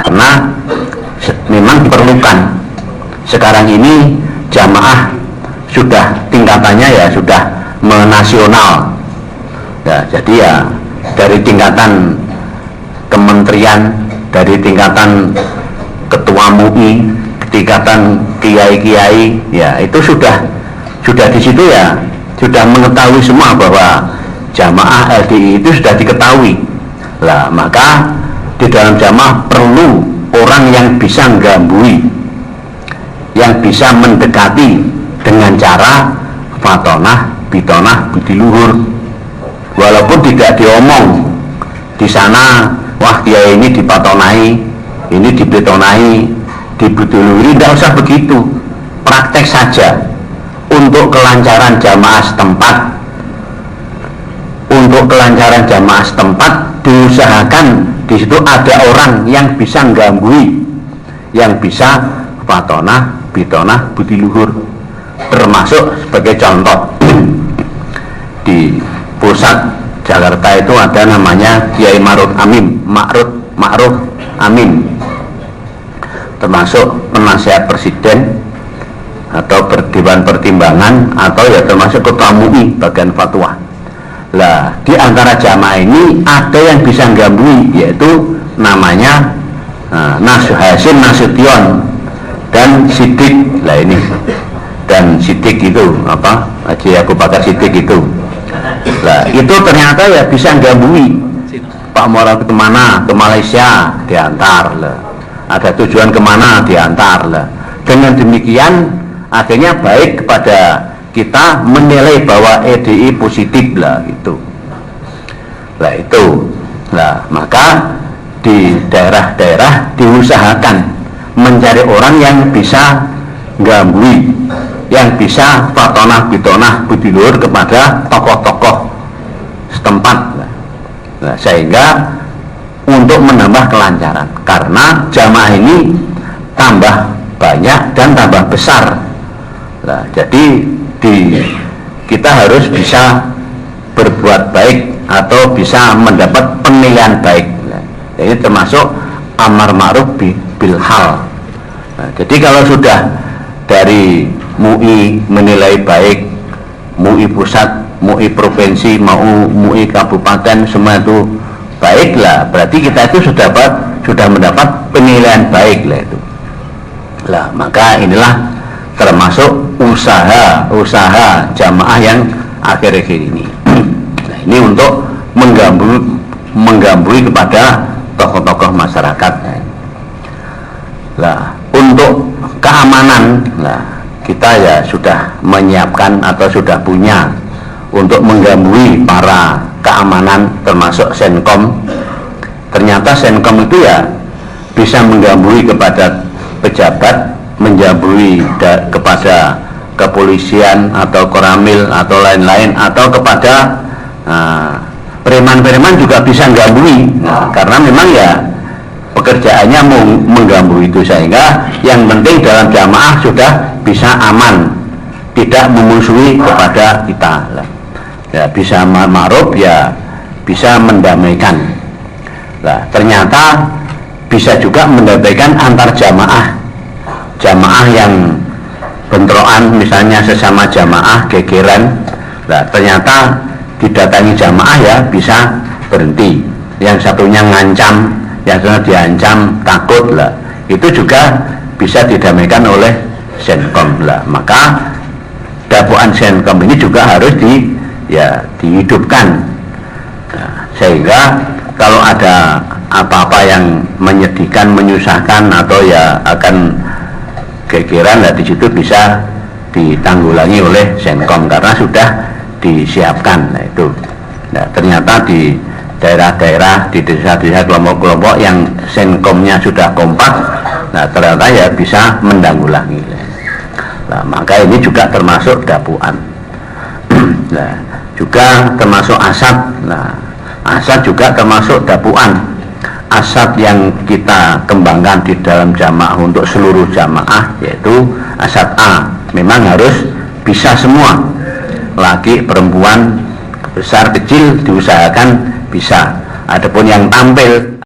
karena memang diperlukan. Sekarang ini jamaah sudah tingkatannya ya sudah menasional ya, jadi ya dari tingkatan kementerian, dari tingkatan ketua MUI, tingkatan kiai-kiai ya itu sudah di situ ya sudah mengetahui semua bahwa jamaah LDI itu sudah diketahui lah. Maka di dalam jamaah perlu orang yang bisa menggambui, yang bisa mendekati dengan cara fatonah, bitonah, budi luhur, walaupun tidak diomong di sana, wah kiai ini dipatonai, ini dibetonai, dibuduluhuri, tidak usah begitu. Praktek saja untuk kelancaran jamaah setempat. Untuk kelancaran jamaah setempat diusahakan di situ ada orang yang bisa menggambui, yang bisa fatonah, bitonah, budi luhur. Termasuk sebagai contoh di pusat Jakarta itu ada namanya Kiai Ma'ruf Amin, termasuk penasihat presiden atau Dewan Pertimbangan atau ya termasuk ketua MUI bagian fatwa. Lah di antara jamaah ini ada yang bisa menggambui, yaitu namanya Hasim Nasution dan Sidik. Lah ini dan Sidik itu apa, Haji Abu Bakar Sidik itu. Lah itu ternyata ya bisa menggambui. Pak Muarab kemana? Ke Malaysia, diantar lah. Ada tujuan kemana? Diantar lah. Dengan demikian akhirnya baik kepada kita menilai bahwa EDI positif lah itu. Lah itu. Lah maka di daerah-daerah diusahakan mencari orang yang bisa gambui, yang bisa fatonah, bitonah, budi luhur kepada tokoh-tokoh setempat. Nah, sehingga untuk menambah kelancaran, karena jamaah ini tambah banyak dan tambah besar. Nah, jadi kita harus bisa berbuat baik atau bisa mendapat penilaian baik. Nah, ini termasuk amar ma'ruf bil hal. Nah, jadi kalau sudah dari MUI menilai baik, MUI pusat, MUI provinsi, MUI kabupaten, semua itu baiklah, berarti kita itu sudah mendapat penilaian baik lah itu. Lah maka inilah termasuk usaha jamaah yang akhir-akhir ini. Nah, ini untuk menggambui kepada tokoh-tokoh masyarakat. Lah untuk keamanan, lah kita ya sudah menyiapkan atau sudah punya untuk menggambui para keamanan termasuk Senkom. Ternyata Senkom itu ya bisa menggambui kepada pejabat, menggambui kepada kepolisian atau koramil atau lain-lain, atau kepada preman-preman juga bisa menggambui. Nah, karena memang ya pekerjaannya menggambui itu, sehingga yang penting dalam jamaah sudah bisa aman, tidak memusuhi kepada kita. Ya bisa ma'ruf, ya bisa mendamaikan. Nah, ternyata bisa juga mendamaikan antar jamaah yang bentrokan, misalnya sesama jamaah gegeran. Nah, ternyata didatangi jamaah ya bisa berhenti. Yang satunya ngancam, yang satunya diancam, takut lah. Itu juga bisa didamaikan oleh Senkom lah. Maka dakwaan Senkom ini juga harus dihidupkan. Nah, sehingga kalau ada apa-apa yang menyedihkan, menyusahkan atau ya akan gegeran, nah di situ bisa ditanggulangi oleh Senkom karena sudah disiapkan. Nah itu. Nah, ternyata di daerah-daerah, di desa-desa, kelompok-kelompok yang Senkomnya sudah kompak, nah ternyata ya bisa menanggulangi. Nah, maka ini juga termasuk dakwaan. Nah, juga termasuk asad. Nah, asad juga termasuk dakwaan. Asad yang kita kembangkan di dalam jamaah untuk seluruh jamaah yaitu asad A. Memang harus bisa semua, laki, perempuan, besar, kecil diusahakan bisa. Adapun yang tampil